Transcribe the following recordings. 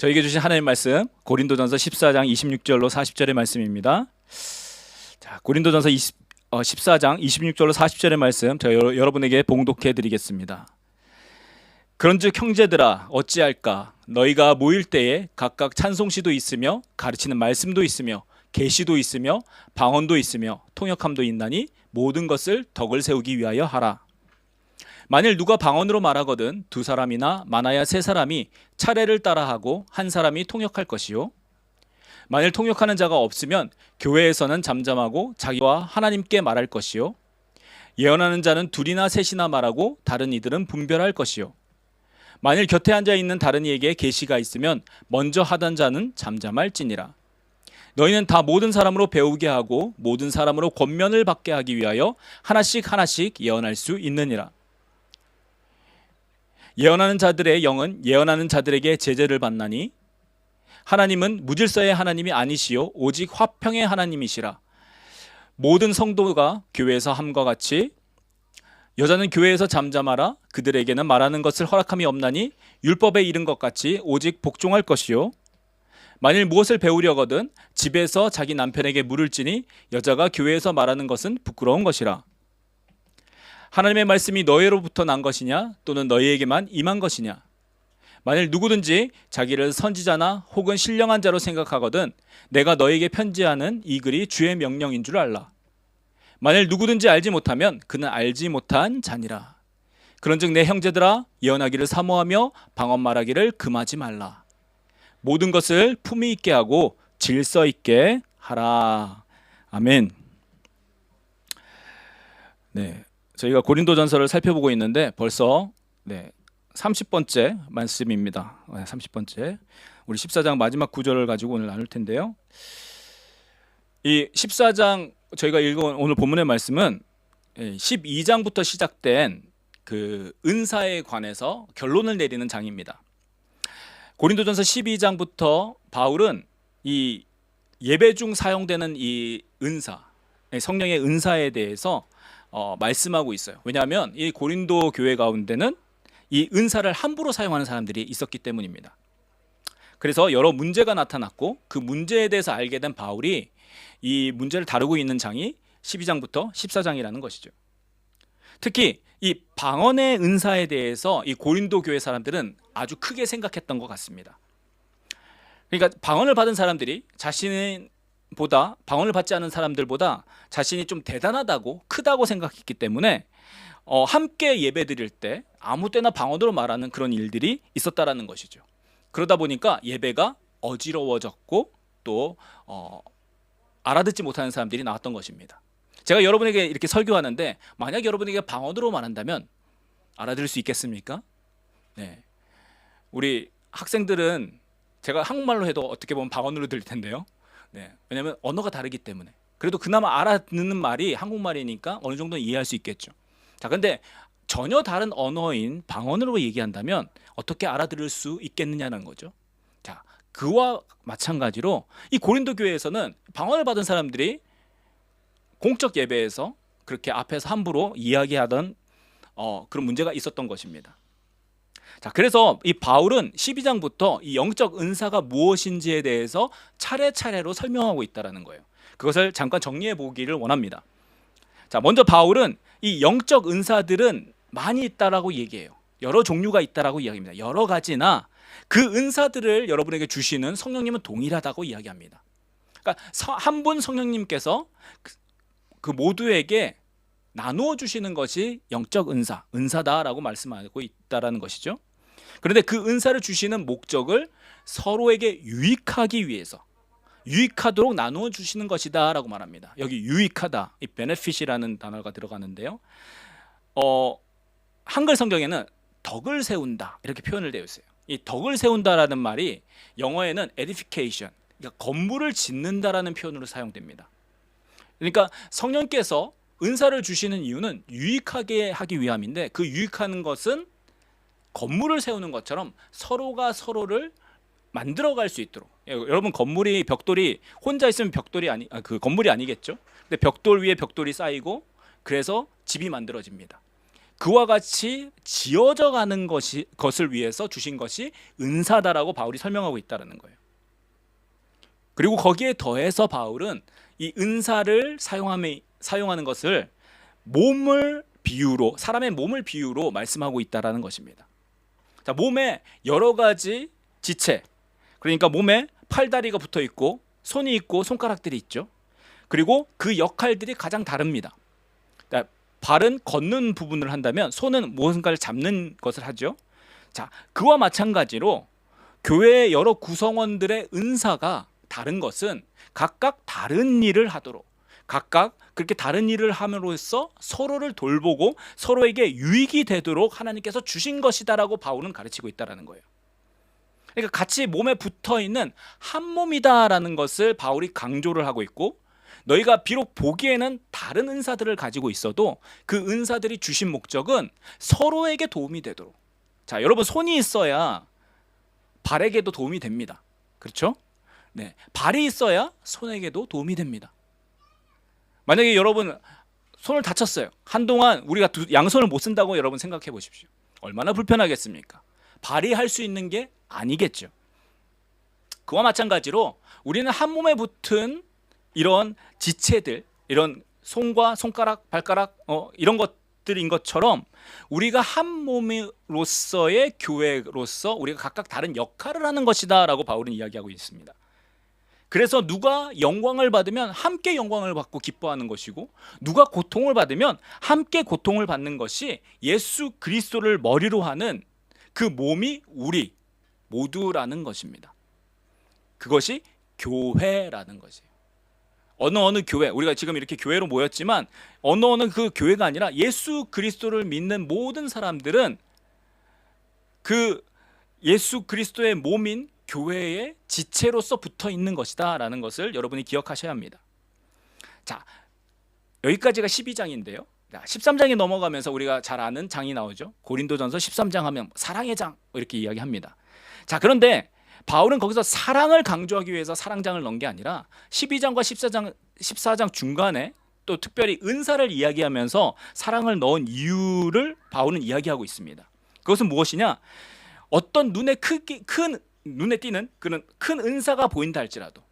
저에게 주신 하나님의 말씀 고린도전서 14장 26절로 40절의 말씀입니다. 자, 고린도전서 14장 26절로 40절의 말씀 제가 여러분에게 봉독해 드리겠습니다. 그런즉 형제들아 어찌할까? 너희가 모일 때에 각각 찬송시도 있으며 가르치는 말씀도 있으며 계시도 있으며 방언도 있으며 통역함도 있나니 모든 것을 덕을 세우기 위하여 하라. 만일 누가 방언으로 말하거든 두 사람이나 많아야 세 사람이 차례를 따라하고 한 사람이 통역할 것이요. 만일 통역하는 자가 없으면 교회에서는 잠잠하고 자기와 하나님께 말할 것이요. 예언하는 자는 둘이나 셋이나 말하고 다른 이들은 분별할 것이요. 만일 곁에 앉아 있는 다른 이에게 계시가 있으면 먼저 하던 자는 잠잠할지니라. 너희는 다 모든 사람으로 배우게 하고 모든 사람으로 권면을 받게 하기 위하여 하나씩 예언할 수 있느니라. 예언하는 자들의 영은 예언하는 자들에게 제재를 받나니 하나님은 무질서의 하나님이 아니시요 오직 화평의 하나님이시라. 모든 성도가 교회에서 함과 같이 여자는 교회에서 잠잠하라. 그들에게는 말하는 것을 허락함이 없나니 율법에 이른 것 같이 오직 복종할 것이요. 만일 무엇을 배우려거든 집에서 자기 남편에게 물을지니 여자가 교회에서 말하는 것은 부끄러운 것이라. 하나님의 말씀이 너희로부터 난 것이냐 또는 너희에게만 임한 것이냐. 만일 누구든지 자기를 선지자나 혹은 신령한 자로 생각하거든 내가 너희에게 편지하는 이 글이 주의 명령인 줄 알라. 만일 누구든지 알지 못하면 그는 알지 못한 자니라. 그런즉 내 형제들아 예언하기를 사모하며 방언 말하기를 금하지 말라. 모든 것을 품위 있게 하고 질서 있게 하라. 아멘. 네, 저희가 고린도전서를 살펴보고 있는데 벌써 30번째 말씀입니다. 30번째. 우리 14장 마지막 구절을 가지고 오늘 나눌 텐데요. 이 14장 저희가 읽은 오늘 본문의 말씀은 12장부터 시작된 그 은사에 관해서 결론을 내리는 장입니다. 고린도전서 12장부터 바울은 이 예배 중 사용되는 이 은사, 성령의 은사에 대해서 말씀하고 있어요. 왜냐하면 이 고린도 교회 가운데는 이 은사를 함부로 사용하는 사람들이 있었기 때문입니다. 그래서 여러 문제가 나타났고 그 문제에 대해서 알게 된 바울이 이 문제를 다루고 있는 장이 12장부터 14장이라는 것이죠. 특히 이 방언의 은사에 대해서 이 고린도 교회 사람들은 아주 크게 생각했던 것 같습니다. 그러니까 방언을 받은 사람들이 자신보다 방언을 받지 않은 사람들보다 자신이 좀 대단하다고 크다고 생각했기 때문에 함께 예배 드릴 때 아무 때나 방언으로 말하는 그런 일들이 있었다라는 것이죠. 그러다 보니까 예배가 어지러워졌고 또 알아듣지 못하는 사람들이 나왔던 것입니다. 제가 여러분에게 이렇게 설교하는데 만약 여러분에게 방언으로 말한다면 알아들을 수 있겠습니까? 네. 우리 학생들은 제가 한국말로 해도 어떻게 보면 방언으로 들릴 텐데요. 네. 왜냐하면 언어가 다르기 때문에. 그래도 그나마 알아듣는 말이 한국말이니까 어느 정도는 이해할 수 있겠죠. 자, 근데 전혀 다른 언어인 방언으로 얘기한다면 어떻게 알아들을 수 있겠느냐는 거죠. 자, 그와 마찬가지로 이 고린도 교회에서는 방언을 받은 사람들이 공적 예배에서 그렇게 앞에서 함부로 이야기하던 그런 문제가 있었던 것입니다. 자, 그래서 이 바울은 12장부터 이 영적 은사가 무엇인지에 대해서 차례차례로 설명하고 있다는 거예요. 그것을 잠깐 정리해 보기를 원합니다. 자, 먼저 바울은 이 영적 은사들은 많이 있다라고 얘기해요. 여러 종류가 있다라고 이야기합니다. 여러 가지나 그 은사들을 여러분에게 주시는 성령님은 동일하다고 이야기합니다. 그러니까 한 분 성령님께서 그 모두에게 나누어 주시는 것이 영적 은사다라고 말씀하고 있다라는 것이죠. 그런데 그 은사를 주시는 목적을 서로에게 유익하기 위해서 유익하도록 나누어 주시는 것이다라고 말합니다. 여기 유익하다, 이 benefit이라는 단어가 들어가는데요. 한글 성경에는 덕을 세운다 이렇게 표현을 되어 있어요. 이 덕을 세운다라는 말이 영어에는 edification, 그러니까 건물을 짓는다라는 표현으로 사용됩니다. 그러니까 성령께서 은사를 주시는 이유는 유익하게 하기 위함인데 그 유익하는 것은 건물을 세우는 것처럼 서로가 서로를 만들어갈 수 있도록. 여러분 건물이 벽돌이 혼자 있으면 그 건물이 아니겠죠. 근데 벽돌 위에 벽돌이 쌓이고 그래서 집이 만들어집니다. 그와 같이 지어져 가는 것을 위해서 주신 것이 은사다라고 바울이 설명하고 있다는 거예요. 그리고 거기에 더해서 바울은 이 은사를 사용하는 것을 몸을 비유로, 사람의 몸을 비유로 말씀하고 있다는 것입니다. 자, 몸에 여러 가지 지체, 그러니까 몸에 팔다리가 붙어 있고 손이 있고 손가락들이 있죠. 그리고 그 역할들이 가장 다릅니다. 발은 걷는 부분을 한다면 손은 무언가를 잡는 것을 하죠. 자, 그와 마찬가지로 교회의 여러 구성원들의 은사가 다른 것은 각각 다른 일을 하도록, 각각 그렇게 다른 일을 함으로써 서로를 돌보고 서로에게 유익이 되도록 하나님께서 주신 것이다라고 바울은 가르치고 있다는 거예요. 그러니까 같이 몸에 붙어 있는 한 몸이다라는 것을 바울이 강조를 하고 있고, 너희가 비록 보기에는 다른 은사들을 가지고 있어도 그 은사들이 주신 목적은 서로에게 도움이 되도록. 자, 여러분, 손이 있어야 발에게도 도움이 됩니다. 그렇죠? 네, 발이 있어야 손에게도 도움이 됩니다. 만약에 여러분 손을 다쳤어요. 한동안 우리가 양손을 못 쓴다고 여러분 생각해 보십시오. 얼마나 불편하겠습니까? 발이 할 수 있는 게 아니겠죠. 그와 마찬가지로 우리는 한 몸에 붙은 이런 지체들, 이런 손과 손가락, 발가락, 이런 것들인 것처럼 우리가 한 몸으로서의 교회로서 우리가 각각 다른 역할을 하는 것이다 라고 바울은 이야기하고 있습니다. 그래서 누가 영광을 받으면 함께 영광을 받고 기뻐하는 것이고, 누가 고통을 받으면 함께 고통을 받는 것이 예수 그리스도를 머리로 하는 그 몸이 우리 모두라는 것입니다. 그것이 교회라는 것이에요. 어느 교회, 우리가 지금 이렇게 교회로 모였지만 어느 그 교회가 아니라 예수 그리스도를 믿는 모든 사람들은 그 예수 그리스도의 몸인 교회의 지체로서 붙어 있는 것이다 라는 것을 여러분이 기억하셔야 합니다. 자, 여기까지가 12장인데요 13장에 넘어가면서 우리가 잘 아는 장이 나오죠. 고린도전서 13장 하면 사랑의 장 이렇게 이야기합니다. 자, 그런데 바울은 거기서 사랑을 강조하기 위해서 사랑장을 넣은 게 아니라 12장과 14장 중간에 또 특별히 은사를 이야기하면서 사랑을 넣은 이유를 바울은 이야기하고 있습니다. 그것은 무엇이냐? 어떤 눈에 띄는 그런 큰 은사가 보인다 할지라도,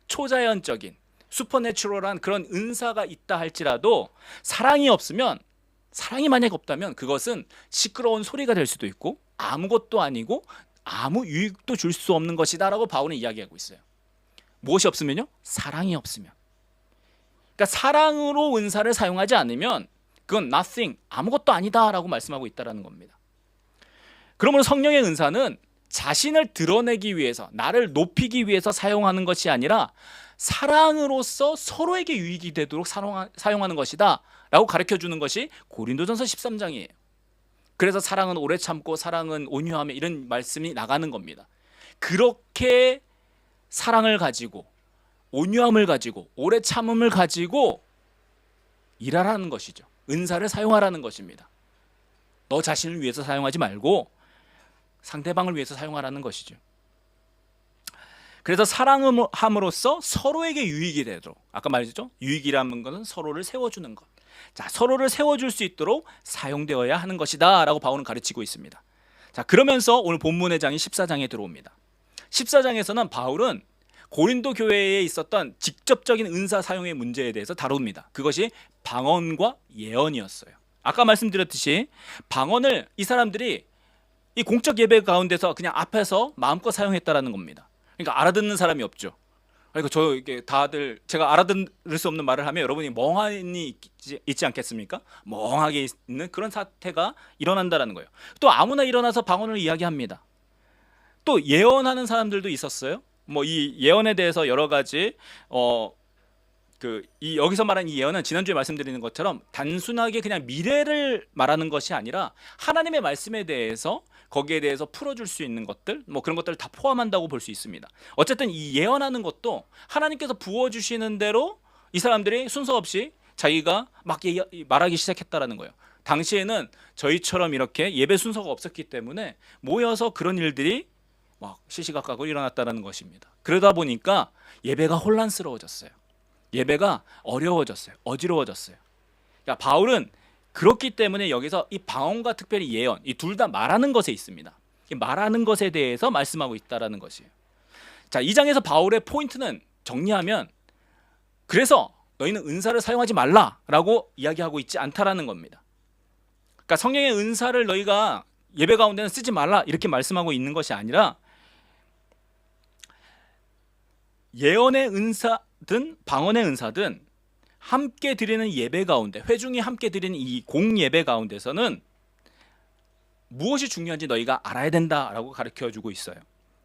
초자연적인 슈퍼내추럴한 그런 은사가 있다 할지라도 사랑이 만약에 없다면 그것은 시끄러운 소리가 될 수도 있고 아무것도 아니고 아무 유익도 줄 수 없는 것이다 라고 바울은 이야기하고 있어요. 무엇이 없으면요? 사랑이 없으면. 그러니까 사랑으로 은사를 사용하지 않으면 그건 nothing, 아무것도 아니다 라고 말씀하고 있다는 겁니다. 그러므로 성령의 은사는 자신을 드러내기 위해서, 나를 높이기 위해서 사용하는 것이 아니라 사랑으로서 서로에게 유익이 되도록 사용하는 것이다 라고 가르쳐주는 것이 고린도전서 13장이에요. 그래서 사랑은 오래 참고 사랑은 온유하며 이런 말씀이 나가는 겁니다. 그렇게 사랑을 가지고 온유함을 가지고 오래 참음을 가지고 일하라는 것이죠. 은사를 사용하라는 것입니다. 너 자신을 위해서 사용하지 말고 상대방을 위해서 사용하라는 것이죠. 그래서 사랑함으로써 서로에게 유익이 되도록, 아까 말했죠? 유익이라는 것은 서로를 세워주는 것. 자, 서로를 세워줄 수 있도록 사용되어야 하는 것이다 라고 바울은 가르치고 있습니다. 자, 그러면서 오늘 본문의 장이 14장에 들어옵니다. 14장에서는 바울은 고린도 교회에 있었던 직접적인 은사 사용의 문제에 대해서 다룹니다. 그것이 방언과 예언이었어요. 아까 말씀드렸듯이 방언을 이 사람들이 이 공적 예배 가운데서 그냥 앞에서 마음껏 사용했다라는 겁니다. 그러니까 알아듣는 사람이 없죠. 그러니까 이게 다들 제가 알아들을 수 없는 말을 하면 여러분이 멍하니 있지 않겠습니까? 멍하게 있는 그런 사태가 일어난다라는 거예요. 또 아무나 일어나서 방언을 이야기합니다. 또 예언하는 사람들도 있었어요. 뭐 이 예언에 대해서 여러 가지 여기서 말한 이 예언은 지난주에 말씀드리는 것처럼 단순하게 그냥 미래를 말하는 것이 아니라 하나님의 말씀에 대해서 거기에 대해서 풀어줄 수 있는 것들, 뭐 그런 것들을 다 포함한다고 볼 수 있습니다. 어쨌든 이 예언하는 것도 하나님께서 부어주시는 대로 이 사람들이 순서 없이 자기가 막 말하기 시작했다라는 거예요. 당시에는 저희처럼 이렇게 예배 순서가 없었기 때문에 모여서 그런 일들이 막 시시각각으로 일어났다는 것입니다. 그러다 보니까 예배가 혼란스러워졌어요. 예배가 어려워졌어요. 어지러워졌어요. 그러니까 바울은 그렇기 때문에 여기서 이 방언과 특별히 예언, 이 둘 다 말하는 것에 있습니다. 이 말하는 것에 대해서 말씀하고 있다라는 것이에요. 자, 이 장에서 바울의 포인트는 정리하면 그래서 너희는 은사를 사용하지 말라라고 이야기하고 있지 않다라는 겁니다. 그러니까 성령의 은사를 너희가 예배 가운데는 쓰지 말라 이렇게 말씀하고 있는 것이 아니라 예언의 은사든 방언의 은사든 함께 드리는 예배 가운데, 회중이 함께 드리는 이 공예배 가운데서는 무엇이 중요한지 너희가 알아야 된다라고 가르쳐주고 있어요.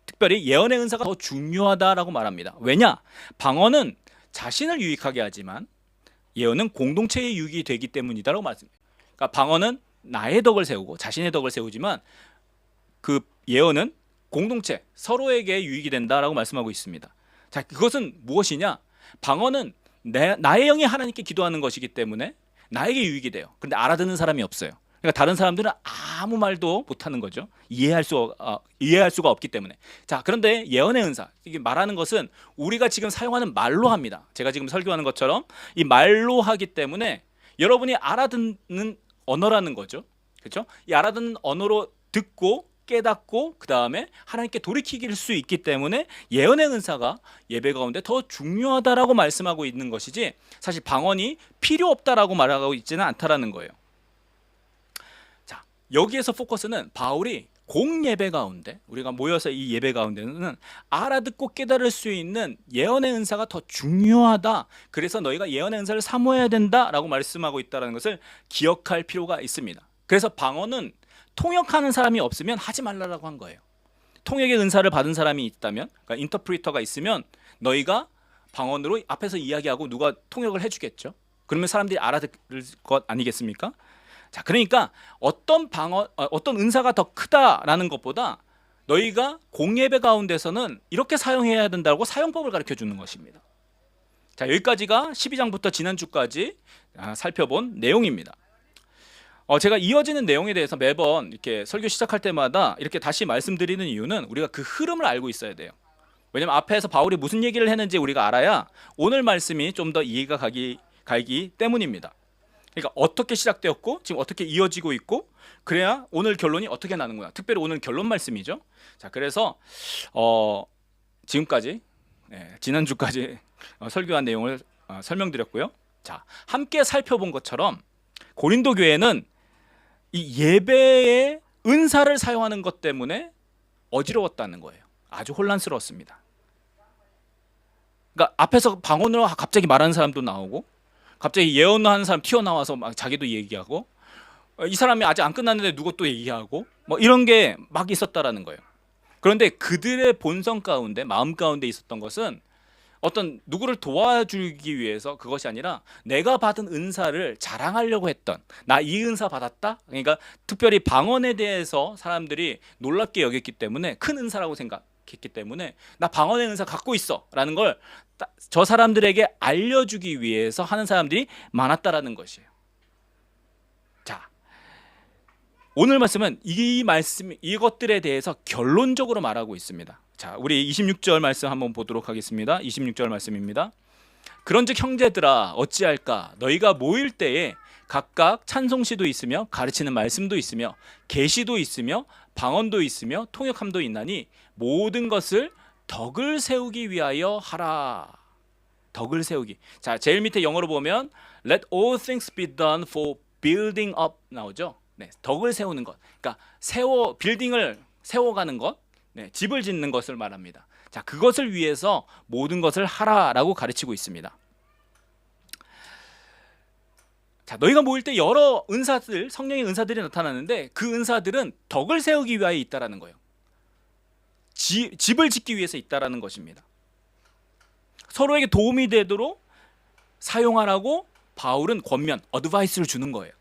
특별히 예언의 은사가 더 중요하다라고 말합니다. 왜냐? 방언은 자신을 유익하게 하지만 예언은 공동체의 유익이 되기 때문이다라고 말씀합니다. 그러니까 방언은 나의 덕을 세우고 자신의 덕을 세우지만 그 예언은 공동체, 서로에게 유익이 된다라고 말씀하고 있습니다. 자, 그것은 무엇이냐? 방언은 나의 영이 하나님께 기도하는 것이기 때문에 나에게 유익이 돼요. 그런데 알아듣는 사람이 없어요. 그러니까 다른 사람들은 아무 말도 못하는 거죠. 이해할 수가 없기 때문에. 자, 그런데 예언의 은사, 이게 말하는 것은 우리가 지금 사용하는 말로 합니다. 제가 지금 설교하는 것처럼 이 말로 하기 때문에 여러분이 알아듣는 언어라는 거죠. 그렇죠? 이 알아듣는 언어로 듣고 깨닫고 그 다음에 하나님께 돌이킬 수 있기 때문에 예언의 은사가 예배 가운데 더 중요하다라고 말씀하고 있는 것이지 사실 방언이 필요 없다라고 말하고 있지는 않다라는 거예요. 자, 여기에서 포커스는 바울이 공예배 가운데 우리가 모여서 이 예배 가운데는 알아듣고 깨달을 수 있는 예언의 은사가 더 중요하다. 그래서 너희가 예언의 은사를 사모해야 된다라고 말씀하고 있다는 것을 기억할 필요가 있습니다. 그래서 방언은 통역하는 사람이 없으면 하지 말라고 한 거예요. 통역의 은사를 받은 사람이 있다면, 그러니까 인터프리터가 있으면 너희가 방언으로 앞에서 이야기하고 누가 통역을 해주겠죠. 그러면 사람들이 알아들을 것 아니겠습니까? 자, 그러니까 어떤 은사가 더 크다라는 것보다 너희가 공예배 가운데서는 이렇게 사용해야 된다고 사용법을 가르쳐 주는 것입니다. 자, 여기까지가 12장부터 지난주까지 살펴본 내용입니다. 제가 이어지는 내용에 대해서 매번 이렇게 설교 시작할 때마다 이렇게 다시 말씀드리는 이유는 우리가 그 흐름을 알고 있어야 돼요. 왜냐면 앞에서 바울이 무슨 얘기를 했는지 우리가 알아야 오늘 말씀이 좀 더 이해가 가기 때문입니다. 그러니까 어떻게 시작되었고 지금 어떻게 이어지고 있고 그래야 오늘 결론이 어떻게 나는구나. 특별히 오늘 결론 말씀이죠. 자, 그래서 지금까지 지난주까지 설교한 내용을 설명드렸고요. 자, 함께 살펴본 것처럼 고린도 교회는 이 예배의 은사를 사용하는 것 때문에 어지러웠다는 거예요. 아주 혼란스러웠습니다. 그러니까 앞에서 방언으로 갑자기 말하는 사람도 나오고 갑자기 예언하는 사람 튀어나와서 막 자기도 얘기하고 이 사람이 아직 안 끝났는데 누구 또 얘기하고 뭐 이런 게 막 있었다라는 거예요. 그런데 그들의 본성 가운데 마음 가운데 있었던 것은 어떤 누구를 도와주기 위해서 그것이 아니라 내가 받은 은사를 자랑하려고 했던 나 이 은사 받았다. 그러니까 특별히 방언에 대해서 사람들이 놀랍게 여겼기 때문에 큰 은사라고 생각했기 때문에 나 방언의 은사 갖고 있어 라는 걸 저 사람들에게 알려주기 위해서 하는 사람들이 많았다라는 것이에요. 자, 오늘 말씀은 이것들에 대해서 결론적으로 말하고 있습니다. 자, 우리 26절 말씀 한번 보도록 하겠습니다. 26절 말씀입니다. 그런즉 형제들아 어찌할까 너희가 모일 때에 각각 찬송시도 있으며 가르치는 말씀도 있으며 계시도 있으며 방언도 있으며 통역함도 있나니 모든 것을 덕을 세우기 위하여 하라. 덕을 세우기. 자, 제일 밑에 영어로 보면 Let all things be done for building up 나오죠. 네, 덕을 세우는 것. 그러니까 빌딩을 세워가는 것. 네, 집을 짓는 것을 말합니다. 자, 그것을 위해서 모든 것을 하라라고 가르치고 있습니다. 자, 너희가 모일 때 여러 은사들, 성령의 은사들이 나타나는데 그 은사들은 덕을 세우기 위하여 있다라는 거예요. 집을 짓기 위해서 있다라는 것입니다. 서로에게 도움이 되도록 사용하라고 바울은 권면, 어드바이스를 주는 거예요.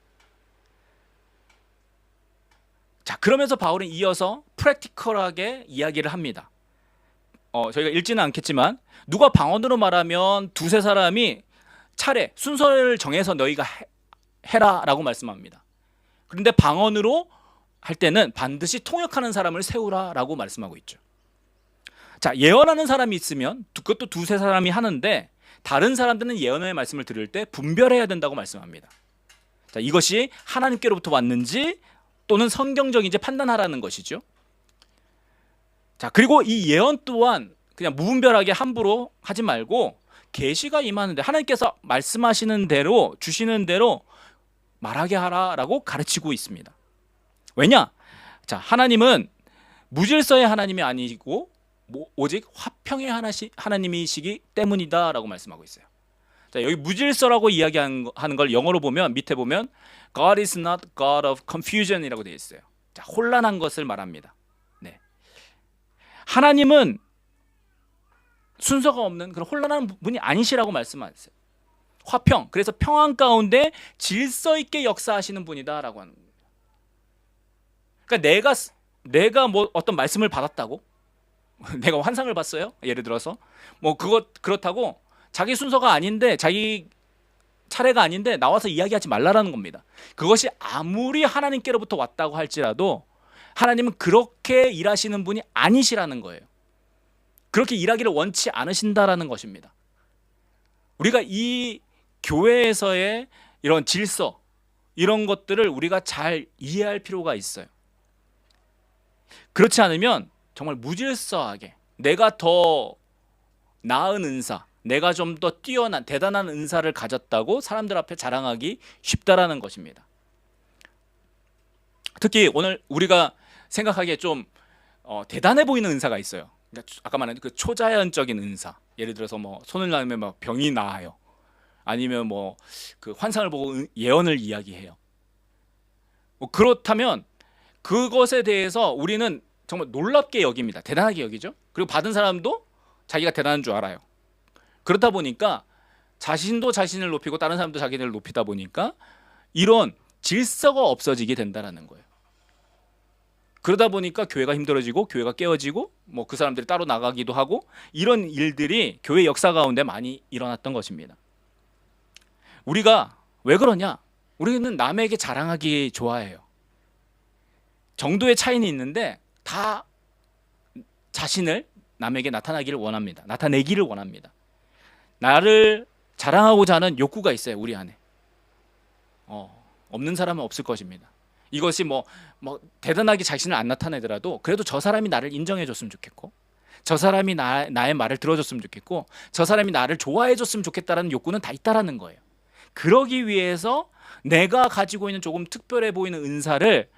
자, 그러면서 바울은 이어서 프랙티컬하게 이야기를 합니다. 저희가 읽지는 않겠지만 누가 방언으로 말하면 두세 사람이 차례, 순서를 정해서 너희가 해라 라고 말씀합니다. 그런데 방언으로 할 때는 반드시 통역하는 사람을 세우라 라고 말씀하고 있죠. 자, 예언하는 사람이 있으면 그것도 두세 사람이 하는데 다른 사람들은 예언의 말씀을 들을 때 분별해야 된다고 말씀합니다. 자, 이것이 하나님께로부터 왔는지 또는 성경적인지 판단하라는 것이죠. 자, 그리고 이 예언 또한 그냥 무분별하게 함부로 하지 말고 계시가 임하는데 하나님께서 말씀하시는 대로 주시는 대로 말하게 하라라고 가르치고 있습니다. 왜냐? 자, 하나님은 무질서의 하나님이 아니고 오직 화평의 하나님이시기 때문이다라고 말씀하고 있어요. 자, 여기 무질서라고 이야기하는 걸 영어로 보면 밑에 보면 God is not God of confusion이라고 되어 있어요. 자, 혼란한 것을 말합니다. 네. 하나님은 순서가 없는 그런 혼란한 분이 아니시라고 말씀하셨어요. 화평, 그래서 평안 가운데 질서 있게 역사하시는 분이다라고 하는 겁니다. 그러니까 내가 뭐 어떤 말씀을 받았다고 내가 환상을 봤어요. 예를 들어서 뭐 그렇다고 자기 순서가 아닌데 자기 차례가 아닌데 나와서 이야기하지 말라라는 겁니다. 그것이 아무리 하나님께로부터 왔다고 할지라도 하나님은 그렇게 일하시는 분이 아니시라는 거예요. 그렇게 일하기를 원치 않으신다라는 것입니다. 우리가 이 교회에서의 이런 질서, 이런 것들을 우리가 잘 이해할 필요가 있어요. 그렇지 않으면 정말 무질서하게 내가 더 나은 은사, 내가 좀 더 뛰어난 대단한 은사를 가졌다고 사람들 앞에 자랑하기 쉽다라는 것입니다. 특히 오늘 우리가 생각하기에 좀 대단해 보이는 은사가 있어요. 아까 말한 그 초자연적인 은사, 예를 들어서 뭐 손을 나누면 막 병이 나아요. 아니면 뭐 그 환상을 보고 예언을 이야기해요. 뭐 그렇다면 그것에 대해서 우리는 정말 놀랍게 여깁니다. 대단하게 여기죠. 그리고 받은 사람도 자기가 대단한 줄 알아요. 그렇다 보니까 자신도 자신을 높이고 다른 사람도 자기를 높이다 보니까 이런 질서가 없어지게 된다는 거예요. 그러다 보니까 교회가 힘들어지고 교회가 깨어지고 뭐 그 사람들이 따로 나가기도 하고 이런 일들이 교회 역사 가운데 많이 일어났던 것입니다. 우리가 왜 그러냐? 우리는 남에게 자랑하기 좋아해요. 정도의 차이는 있는데 다 자신을 남에게 나타내기를 원합니다. 나를 자랑하고자 하는 욕구가 있어요, 우리 안에. 없는 사람은 없을 것입니다. 이것이 뭐 대단하게 자신을 안 나타내더라도 그래도 저 사람이 나를 인정해 줬으면 좋겠고, 저 사람이 나의 말을 들어줬으면 좋겠고, 저 사람이 나를 좋아해 줬으면 좋겠다라는 욕구는 다 있다라는 거예요. 그러기 위해서 내가 가지고 있는 조금 특별해 보이는 은사를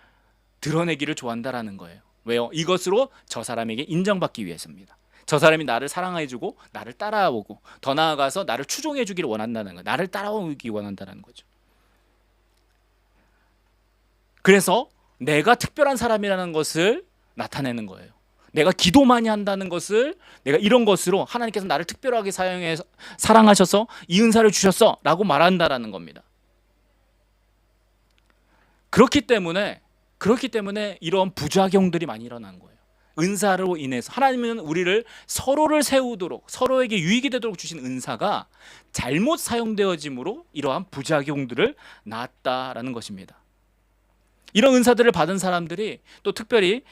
드러내기를 좋아한다라는 거예요. 왜요? 이것으로 저 사람에게 인정받기 위해서입니다. 저 사람이 나를 사랑해주고 나를 따라오고 더 나아가서 나를 추종해주기를 원한다는 거예요. 나를 따라오기 원한다는 거죠. 그래서 내가 특별한 사람이라는 것을 나타내는 거예요. 내가 기도 많이 한다는 것을 내가 이런 것으로 하나님께서 나를 특별하게 사용해서 사랑하셔서 이 은사를 주셨어 라고 말한다라는 겁니다. 그렇기 때문에 이런 부작용들이 많이 일어난 거예요. 은사로 인해서 하나님은 우리를 서로를 세우도록 서로에게 유익이 되도록 주신 은사가 잘못 사용되어짐으로 이러한 부작용들을 낳았다라는 것입니다. 이런 은사들을 받은 사람들이 또 특별히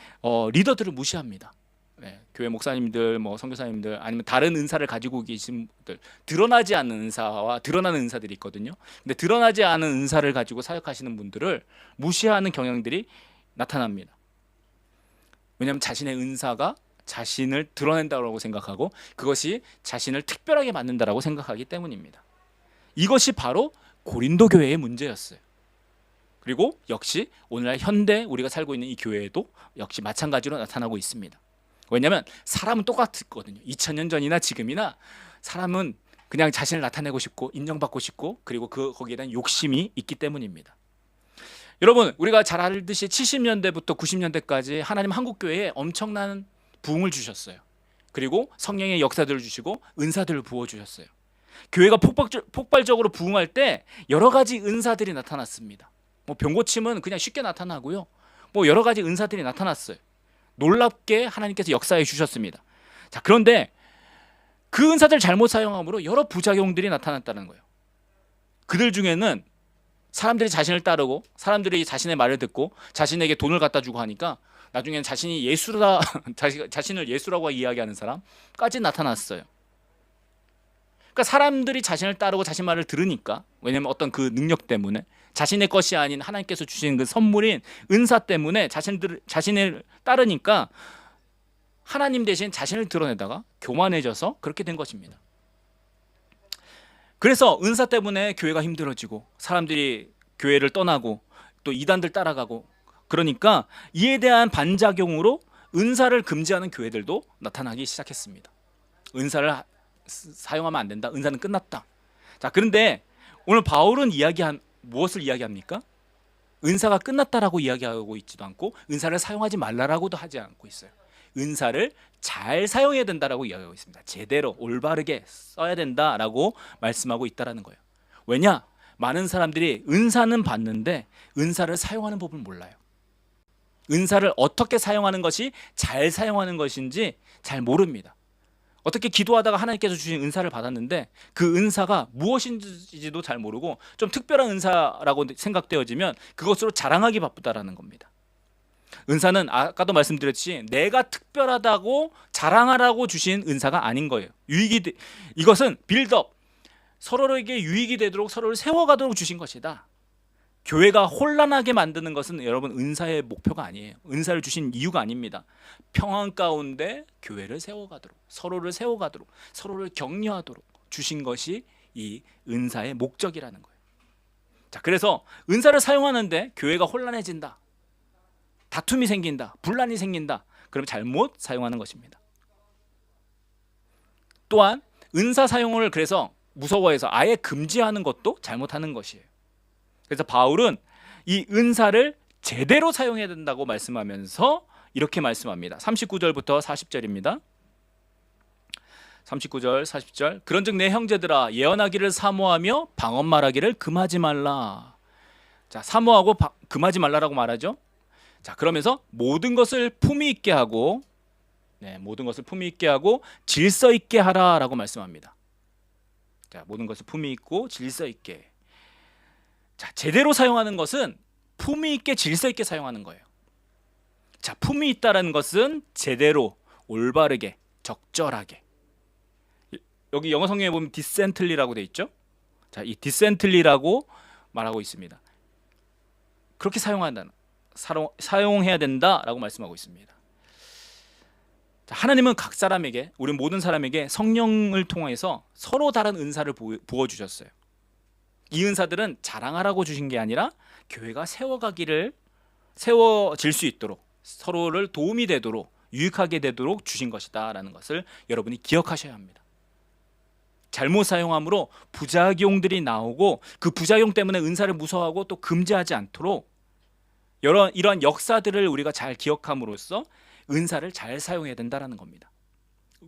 리더들을 무시합니다. 네, 교회 목사님들, 뭐 선교사님들 아니면 다른 은사를 가지고 계신 분들, 드러나지 않는 은사와 드러나는 은사들이 있거든요. 근데 드러나지 않은 은사를 가지고 사역하시는 분들을 무시하는 경향들이 나타납니다. 왜냐하면 자신의 은사가 자신을 드러낸다고 생각하고 그것이 자신을 특별하게 만든다라고 생각하기 때문입니다. 이것이 바로 고린도 교회의 문제였어요. 그리고 역시 오늘날 현대 우리가 살고 있는 이 교회에도 역시 마찬가지로 나타나고 있습니다. 왜냐하면 사람은 똑같거든요. 2000년 전이나 지금이나 사람은 그냥 자신을 나타내고 싶고 인정받고 싶고 그리고 거기에 대한 욕심이 있기 때문입니다. 여러분, 우리가 잘 알듯이 70년대부터 90년대까지 하나님 한국교회에 엄청난 부흥을 주셨어요. 그리고 성령의 역사들을 주시고 은사들을 부어주셨어요. 교회가 폭발적으로 부흥할 때 여러 가지 은사들이 나타났습니다. 뭐 병고침은 그냥 쉽게 나타나고요. 뭐 여러 가지 은사들이 나타났어요. 놀랍게 하나님께서 역사해 주셨습니다. 자, 그런데 그 은사들 잘못 사용함으로 여러 부작용들이 나타났다는 거예요. 그들 중에는 사람들이 자신을 따르고 사람들이 자신의 말을 듣고 자신에게 돈을 갖다 주고 하니까 나중에는 자신이 예수라 자신을 예수라고 이야기하는 사람까지 나타났어요. 그러니까 사람들이 자신을 따르고 자신 말을 들으니까, 왜냐하면 어떤 그 능력 때문에 자신의 것이 아닌 하나님께서 주신 그 선물인 은사 때문에 자신을 따르니까 하나님 대신 자신을 드러내다가 교만해져서 그렇게 된 것입니다. 그래서 은사 때문에 교회가 힘들어지고 사람들이 교회를 떠나고 또 이단들 따라가고, 그러니까 이에 대한 반작용으로 은사를 금지하는 교회들도 나타나기 시작했습니다. 은사를 사용하면 안 된다. 은사는 끝났다. 자, 그런데 오늘 바울은 무엇을 이야기합니까? 은사가 끝났다라고 이야기하고 있지도 않고 은사를 사용하지 말라라고도 하지 않고 있어요. 은사를 잘 사용해야 된다라고 이야기하고 있습니다. 제대로 올바르게 써야 된다라고 말씀하고 있다라는 거예요. 왜냐? 많은 사람들이 은사는 받는데 은사를 사용하는 법을 몰라요. 은사를 어떻게 사용하는 것이 잘 사용하는 것인지 잘 모릅니다. 어떻게 기도하다가 하나님께서 주신 은사를 받았는데 그 은사가 무엇인지도 잘 모르고 좀 특별한 은사라고 생각되어지면 그것으로 자랑하기 바쁘다라는 겁니다. 은사는 아까도 말씀드렸듯이 내가 특별하다고 자랑하라고 주신 은사가 아닌 거예요. 이것은 빌드업, 서로에게 유익이 되도록 서로를 세워가도록 주신 것이다. 교회가 혼란하게 만드는 것은 여러분 은사의 목표가 아니에요. 은사를 주신 이유가 아닙니다. 평안 가운데 교회를 세워가도록, 서로를 세워가도록, 서로를 격려하도록 주신 것이 이 은사의 목적이라는 거예요. 자, 그래서 은사를 사용하는데 교회가 혼란해진다, 다툼이 생긴다, 분란이 생긴다, 그럼 잘못 사용하는 것입니다. 또한 은사 사용을 그래서 무서워해서 아예 금지하는 것도 잘못하는 것이에요. 그래서 바울은 이 은사를 제대로 사용해야 된다고 말씀하면서 이렇게 말씀합니다. 39절부터 40절입니다. 39절 40절. 그런즉 내 형제들아 예언하기를 사모하며 방언 말하기를 금하지 말라. 자, 사모하고 금하지 말라라고 말하죠. 자, 그러면서 모든 것을 품위 있게 하고, 모든 것을 품위 있게 하고 질서 있게 하라라고 말씀합니다. 자, 모든 것을 품위 있고 질서 있게. 자, 제대로 사용하는 것은 품위 있게 질서 있게 사용하는 거예요. 자, 품위 있다라는 것은 제대로, 올바르게, 적절하게. 여기 영어 성경에 보면 decently라고 돼 있죠. 자, 이 decently라고 말하고 있습니다. 그렇게 사용해야 된다라고 말씀하고 있습니다. 자, 하나님은 각 사람에게, 우리 모든 사람에게 성령을 통해서 서로 다른 은사를 부어주셨어요. 이 은사들은 자랑하라고 주신 게 아니라 교회가 세워질 수 있도록, 서로를 도움이 되도록, 유익하게 되도록 주신 것이다 라는 것을 여러분이 기억하셔야 합니다. 잘못 사용함으로 부작용들이 나오고 그 부작용 때문에 은사를 무서워하고 또 금지하지 않도록 이러한 역사들을 우리가 잘 기억함으로써 은사를 잘 사용해야 된다는 겁니다.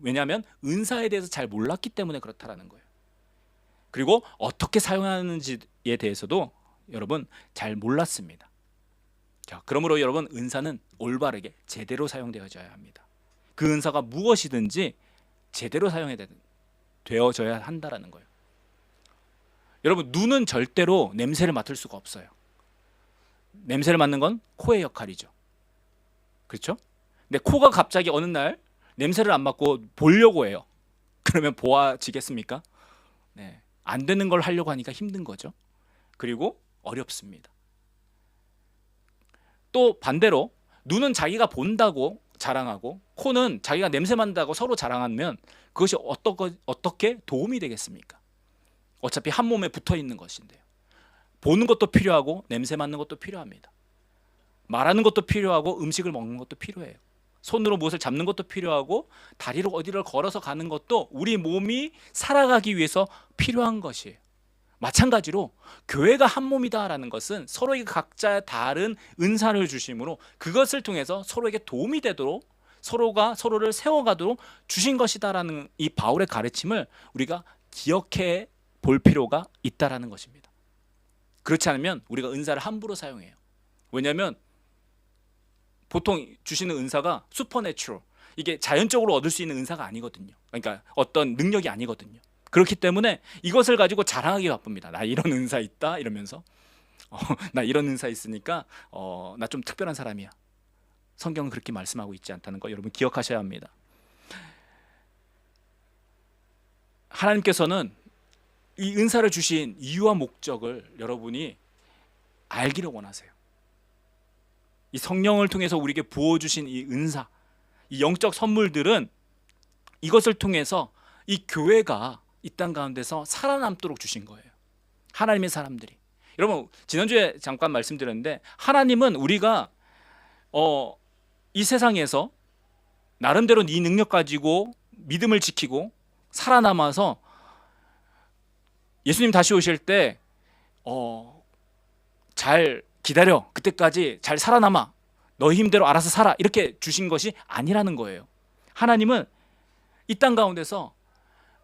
왜냐하면 은사에 대해서 잘 몰랐기 때문에 그렇다라는 거예요. 그리고 어떻게 사용하는지에 대해서도 여러분 잘 몰랐습니다. 자, 그러므로 여러분 은사는 올바르게 제대로 사용되어져야 합니다. 그 은사가 무엇이든지 제대로 되어져야 한다라는 거예요. 여러분, 눈은 절대로 냄새를 맡을 수가 없어요. 냄새를 맡는 건 코의 역할이죠. 그렇죠? 근데 코가 갑자기 어느 날 냄새를 안 맡고 보려고 해요. 그러면 보아지겠습니까? 네. 안 되는 걸 하려고 하니까 힘든 거죠. 그리고 어렵습니다. 또 반대로 눈은 자기가 본다고 자랑하고 코는 자기가 냄새 맡는다고 서로 자랑하면 그것이 어떻게 도움이 되겠습니까? 어차피 한 몸에 붙어 있는 것인데요. 보는 것도 필요하고 냄새 맡는 것도 필요합니다. 말하는 것도 필요하고 음식을 먹는 것도 필요해요. 손으로 무엇을 잡는 것도 필요하고 다리로 어디를 걸어서 가는 것도 우리 몸이 살아가기 위해서 필요한 것이에요. 마찬가지로 교회가 한 몸이다라는 것은 서로에게 각자 다른 은사를 주심으로 그것을 통해서 서로에게 도움이 되도록 서로가 서로를 세워가도록 주신 것이다라는 이 바울의 가르침을 우리가 기억해 볼 필요가 있다라는 것입니다. 그렇지 않으면 우리가 은사를 함부로 사용해요. 왜냐하면 보통 주시는 은사가 슈퍼내추럴, 이게 자연적으로 얻을 수 있는 은사가 아니거든요. 그러니까 어떤 능력이 아니거든요. 그렇기 때문에 이것을 가지고 자랑하기 바쁩니다. 나 이런 은사 있다 이러면서 나 이런 은사 있으니까 나 좀 특별한 사람이야. 성경은 그렇게 말씀하고 있지 않다는 거 여러분 기억하셔야 합니다. 하나님께서는 이 은사를 주신 이유와 목적을 여러분이 알기를 원하세요. 이 성령을 통해서 우리에게 부어주신 이 은사, 이 영적 선물들은 이것을 통해서 이 교회가 이 땅 가운데서 살아남도록 주신 거예요. 하나님의 사람들이. 여러분, 지난주에 잠깐 말씀드렸는데, 하나님은 우리가 이 세상에서 나름대로 이 능력 가지고 믿음을 지키고 살아남아서 예수님 다시 오실 때 잘 기다려, 그때까지 잘 살아남아, 너희 힘대로 알아서 살아, 이렇게 주신 것이 아니라는 거예요. 하나님은 이 땅 가운데서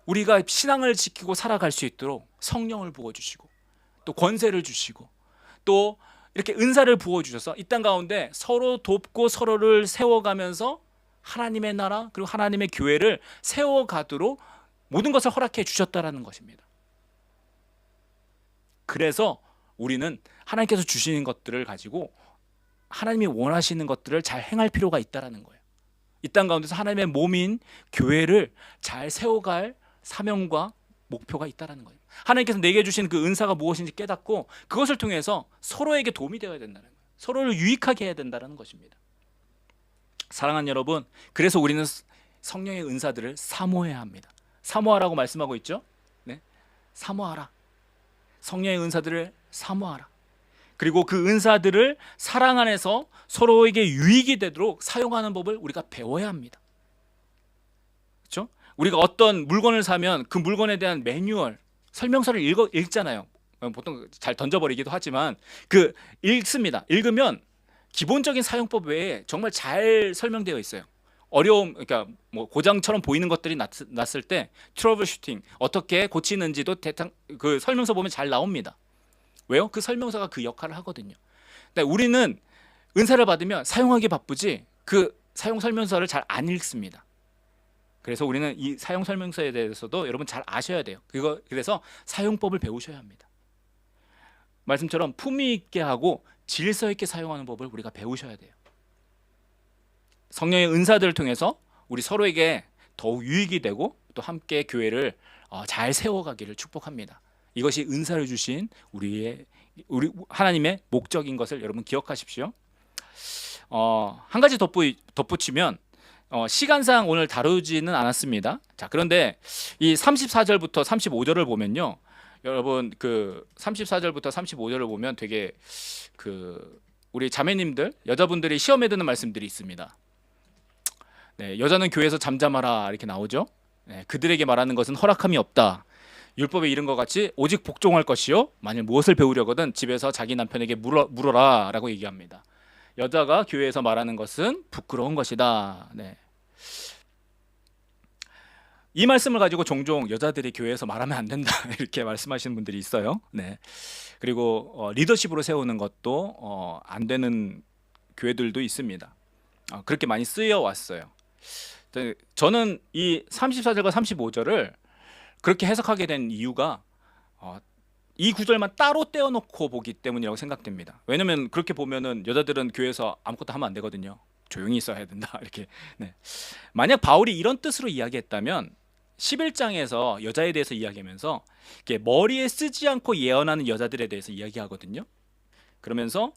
우리가 신앙을 지키고 살아갈 수 있도록 성령을 부어주시고 또 권세를 주시고 또 이렇게 은사를 부어주셔서 이 땅 가운데 서로 돕고 서로를 세워가면서 하나님의 나라 그리고 하나님의 교회를 세워가도록 모든 것을 허락해 주셨다라는 것입니다. 그래서 우리는 하나님께서 주시는 것들을 가지고 하나님이 원하시는 것들을 잘 행할 필요가 있다라는 거예요. 이 땅 가운데서 하나님의 몸인 교회를 잘 세워갈 사명과 목표가 있다라는 거예요. 하나님께서 내게 주신 그 은사가 무엇인지 깨닫고 그것을 통해서 서로에게 도움이 되어야 된다는 거예요. 서로를 유익하게 해야 된다는 것입니다. 사랑하는 여러분, 그래서 우리는 성령의 은사들을 사모해야 합니다. 사모하라고 말씀하고 있죠. 네? 사모하라. 성령의 은사들을 사모하라. 그리고 그 은사들을 사랑 안에서 서로에게 유익이 되도록 사용하는 법을 우리가 배워야 합니다. 그렇죠? 우리가 어떤 물건을 사면 그 물건에 대한 매뉴얼, 설명서를 읽잖아요. 보통 잘 던져버리기도 하지만 그 읽습니다. 읽으면 기본적인 사용법 외에 정말 잘 설명되어 있어요. 어려움, 그러니까 뭐 고장처럼 보이는 것들이 났을 때 트러블 슈팅 어떻게 고치는지도 그 설명서 보면 잘 나옵니다. 왜요? 그 설명서가 그 역할을 하거든요. 근데 우리는 은사를 받으면 사용하기 바쁘지 그 사용 설명서를 잘 안 읽습니다. 그래서 우리는 이 사용 설명서에 대해서도 여러분 잘 아셔야 돼요. 그래서 사용법을 배우셔야 합니다. 말씀처럼 품위 있게 하고 질서 있게 사용하는 법을 우리가 배우셔야 돼요. 성령의 은사들을 통해서 우리 서로에게 더욱 유익이 되고 또 함께 교회를 잘 세워가기를 축복합니다. 이것이 은사를 주신 우리 하나님의 목적인 것을 여러분 기억하십시오. 한 가지 덧붙이면 시간상 오늘 다루지는 않았습니다. 자, 그런데 이 34절부터 35절을 보면요, 여러분 그 34절부터 35절을 보면 되게 우리 자매님들, 여자분들이 시험에 드는 말씀들이 있습니다. 네, 여자는 교회에서 잠잠하라 이렇게 나오죠. 네, 그들에게 말하는 것은 허락함이 없다. 율법에 이른 것 같이 오직 복종할 것이요 만일 무엇을 배우려거든 집에서 자기 남편에게 물어라 라고 얘기합니다. 여자가 교회에서 말하는 것은 부끄러운 것이다. 네. 이 말씀을 가지고 종종 여자들이 교회에서 말하면 안 된다 이렇게 말씀하시는 분들이 있어요. 네. 그리고 리더십으로 세우는 것도 안 되는 교회들도 있습니다. 그렇게 많이 쓰여 왔어요. 저는 이 34절과 35절을 그렇게 해석하게 된 이유가 이 구절만 따로 떼어놓고 보기 때문이라고 생각됩니다. 왜냐하면 그렇게 보면은 여자들은 교회에서 아무것도 하면 안 되거든요. 조용히 있어야 된다 이렇게. 네. 만약 바울이 이런 뜻으로 이야기했다면 11장에서 여자에 대해서 이야기하면서 이렇게 머리에 쓰지 않고 예언하는 여자들에 대해서 이야기하거든요. 그러면서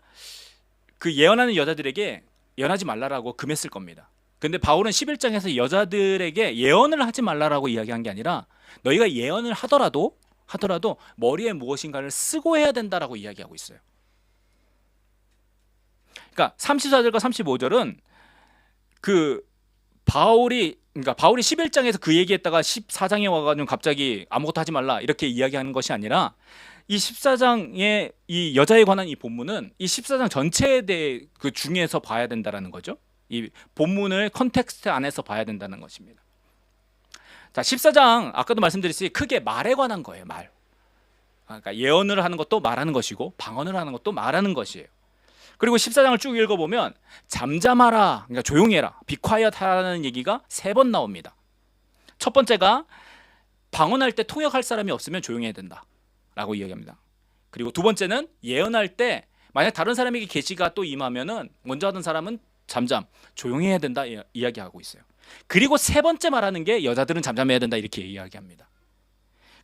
그 예언하는 여자들에게 예언하지 말라라고 금했을 겁니다. 근데 바울은 11장에서 여자들에게 예언을 하지 말라라고 이야기한 게 아니라 너희가 예언을 하더라도 머리에 무엇인가를 쓰고 해야 된다라고 이야기하고 있어요. 그러니까 34절과 35절은 바울이 11장에서 그 얘기했다가 14장에 와가지고 갑자기 아무것도 하지 말라 이렇게 이야기하는 것이 아니라 이 14장의 이 여자에 관한 이 본문은 이 14장 전체에 대해 그 중에서 봐야 된다라는 거죠. 이 본문을 컨텍스트 안에서 봐야 된다는 것입니다. 자, 14장 아까도 말씀드렸듯이 크게 말에 관한 거예요. 말. 그러니까 예언을 하는 것도 말하는 것이고 방언을 하는 것도 말하는 것이에요. 그리고 14장을 쭉 읽어보면 잠잠하라, 그러니까 조용히 해라, be quiet 하라는 얘기가 3번 나옵니다. 첫 번째가 방언할 때 통역할 사람이 없으면 조용히 해야 된다 라고 이야기합니다. 그리고 두 번째는 예언할 때 만약 다른 사람에게 계시가 또 임하면은 먼저 하던 사람은 조용히 해야 된다 이야기하고 있어요. 그리고 세 번째 말하는 게 여자들은 잠잠해야 된다 이렇게 이야기합니다.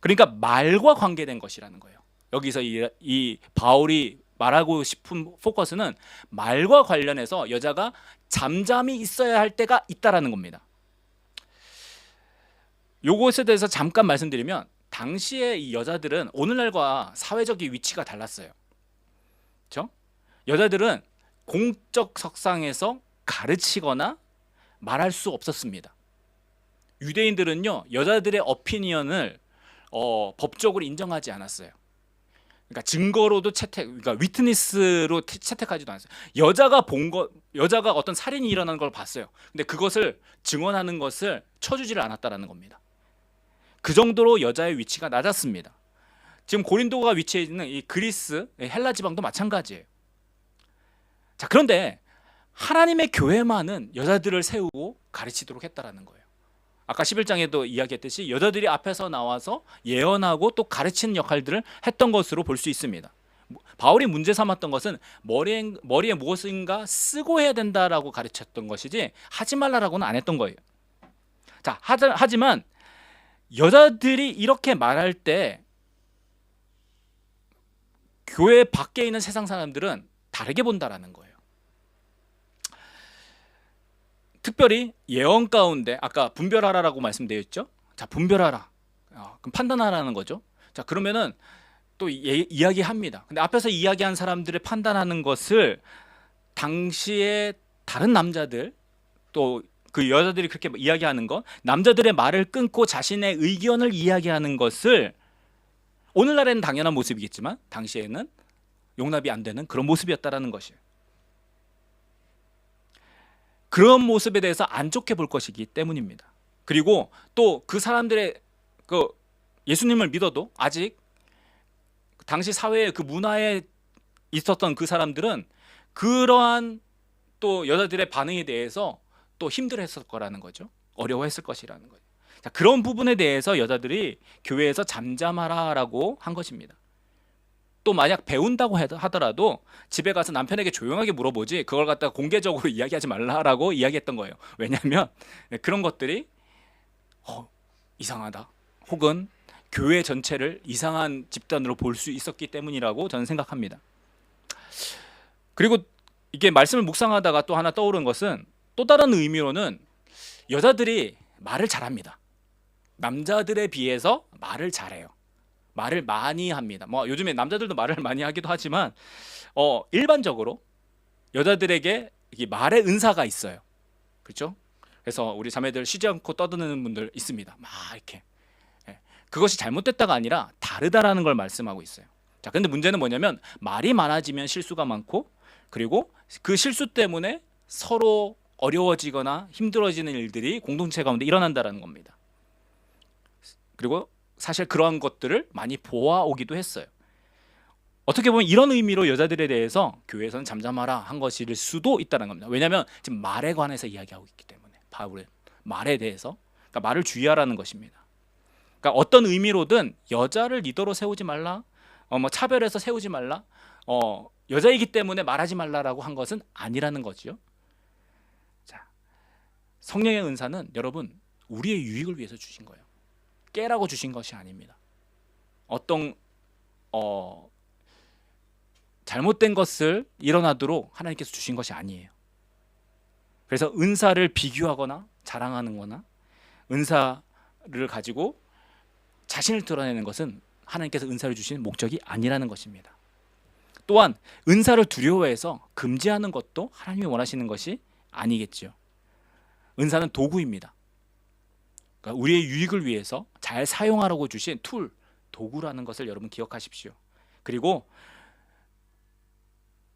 그러니까 말과 관계된 것이라는 거예요. 여기서 이 바울이 말하고 싶은 포커스는 말과 관련해서 여자가 잠잠히 있어야 할 때가 있다라는 겁니다. 요것에 대해서 잠깐 말씀드리면 당시에 이 여자들은 오늘날과 사회적인 위치가 달랐어요. 그렇죠? 여자들은 공적 석상에서 가르치거나 말할 수 없었습니다. 유대인들은요, 여자들의 어피니언을 법적으로 인정하지 않았어요. 그러니까 증거로도 그러니까 위트니스로 채택하지도 않았어요. 여자가 어떤 살인이 일어나는 걸 봤어요. 근데 그것을 증언하는 것을 쳐주지를 않았다라는 겁니다. 그 정도로 여자의 위치가 낮았습니다. 지금 고린도가 위치해 있는 이 그리스, 헬라 지방도 마찬가지예요. 자, 그런데 하나님의 교회만은 여자들을 세우고 가르치도록 했다라는 거예요. 아까 11장에도 이야기했듯이 여자들이 앞에서 나와서 예언하고 또 가르치는 역할들을 했던 것으로 볼 수 있습니다. 바울이 문제 삼았던 것은 머리에 무엇인가 쓰고 해야 된다라고 가르쳤던 것이지 하지 말라라고는 안 했던 거예요. 자, 하지만 여자들이 이렇게 말할 때 교회 밖에 있는 세상 사람들은 다르게 본다라는 거예요. 특별히 예언 가운데 아까 분별하라라고 말씀드렸죠. 자, 분별하라. 그럼 판단하라는 거죠. 자, 그러면은 또 이야기합니다. 근데 앞에서 이야기한 사람들의 판단하는 것을 당시에 다른 남자들 또 그 여자들이 그렇게 이야기하는 것, 남자들의 말을 끊고 자신의 의견을 이야기하는 것을 오늘날에는 당연한 모습이겠지만 당시에는 용납이 안 되는 그런 모습이었다라는 것이에요. 그런 모습에 대해서 안 좋게 볼 것이기 때문입니다. 그리고 또 그 사람들의 그 예수님을 믿어도 아직 당시 사회의 그 문화에 있었던 그 사람들은 그러한 또 여자들의 반응에 대해서 또 힘들어했을 거라는 거죠. 어려워했을 것이라는 거예요. 자, 그런 부분에 대해서 여자들이 교회에서 잠잠하라라고 한 것입니다. 또 만약 배운다고 하더라도 집에 가서 남편에게 조용하게 물어보지 그걸 갖다가 공개적으로 이야기하지 말라라고 이야기했던 거예요. 왜냐하면 그런 것들이 이상하다 혹은 교회 전체를 이상한 집단으로 볼 수 있었기 때문이라고 저는 생각합니다. 그리고 이게 말씀을 묵상하다가 또 하나 떠오른 것은 또 다른 의미로는 여자들이 말을 잘합니다. 남자들에 비해서 말을 잘해요. 말을 많이 합니다. 뭐 요즘에 남자들도 말을 많이 하기도 하지만 일반적으로 여자들에게 말의 은사가 있어요. 그렇죠? 그래서 우리 자매들 쉬지 않고 떠드는 분들 있습니다. 막 이렇게. 그것이 잘못됐다가 아니라 다르다라는 걸 말씀하고 있어요. 자, 근데 문제는 뭐냐면 말이 많아지면 실수가 많고 그리고 그 실수 때문에 서로 어려워지거나 힘들어지는 일들이 공동체 가운데 일어난다는 겁니다. 그리고 사실 그러한 것들을 많이 보아오기도 했어요. 어떻게 보면 이런 의미로 여자들에 대해서 교회에서는 잠잠하라 한 것일 수도 있다는 겁니다. 왜냐하면 지금 말에 관해서 이야기하고 있기 때문에 바울은 말에 대해서 그러니까 말을 주의하라는 것입니다. 그러니까 어떤 의미로든 여자를 리더로 세우지 말라, 차별해서 세우지 말라, 여자이기 때문에 말하지 말라라고 한 것은 아니라는 거지요. 자, 성령의 은사는 여러분 우리의 유익을 위해서 주신 거예요. 깨라고 주신 것이 아닙니다. 어떤 잘못된 것을 일어나도록 하나님께서 주신 것이 아니에요. 그래서 은사를 비교하거나 자랑하는 거나 은사를 가지고 자신을 드러내는 것은 하나님께서 은사를 주신 목적이 아니라는 것입니다. 또한 은사를 두려워해서 금지하는 것도 하나님이 원하시는 것이 아니겠죠. 은사는 도구입니다. 그러니까 우리의 유익을 위해서 잘 사용하라고 주신 도구라는 것을 여러분 기억하십시오. 그리고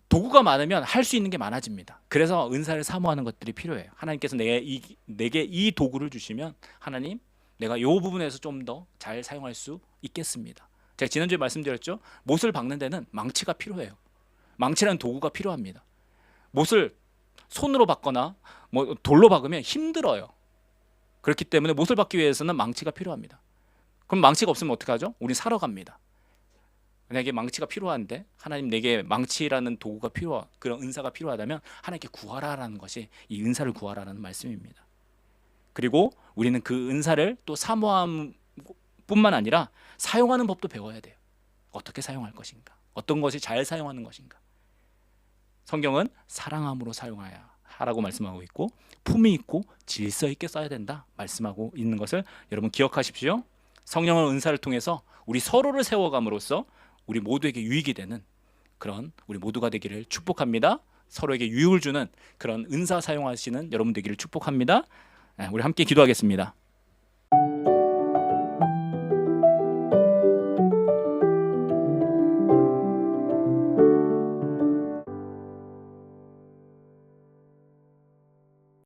도구가 많으면 할 수 있는 게 많아집니다. 그래서 은사를 사모하는 것들이 필요해요. 하나님께서 내게 이 도구를 주시면 하나님 내가 이 부분에서 좀 더 잘 사용할 수 있겠습니다. 제가 지난주에 말씀드렸죠. 못을 박는 데는 망치가 필요해요. 망치라는 도구가 필요합니다. 못을 손으로 박거나 돌로 박으면 힘들어요. 그렇기 때문에 못을 박기 위해서는 망치가 필요합니다. 그럼 망치가 없으면 어떻게 하죠? 우린 사러 갑니다. 만약에 망치가 필요한데 하나님 내게 망치라는 도구가 그런 은사가 필요하다면 하나님께 구하라라는 것이 이 은사를 구하라는 말씀입니다. 그리고 우리는 그 은사를 또 사모함 뿐만 아니라 사용하는 법도 배워야 돼요. 어떻게 사용할 것인가? 어떤 것이 잘 사용하는 것인가. 성경은 사랑함으로 사용하야 하라고 말씀하고 있고 품위 있고 질서 있게 써야 된다 말씀하고 있는 것을 여러분 기억하십시오. 성령의 은사를 통해서 우리 서로를 세워감으로써 우리 모두에게 유익이 되는 그런 우리 모두가 되기를 축복합니다. 서로에게 유익을 주는 그런 은사 사용하시는 여러분 되기를 축복합니다. 우리 함께 기도하겠습니다.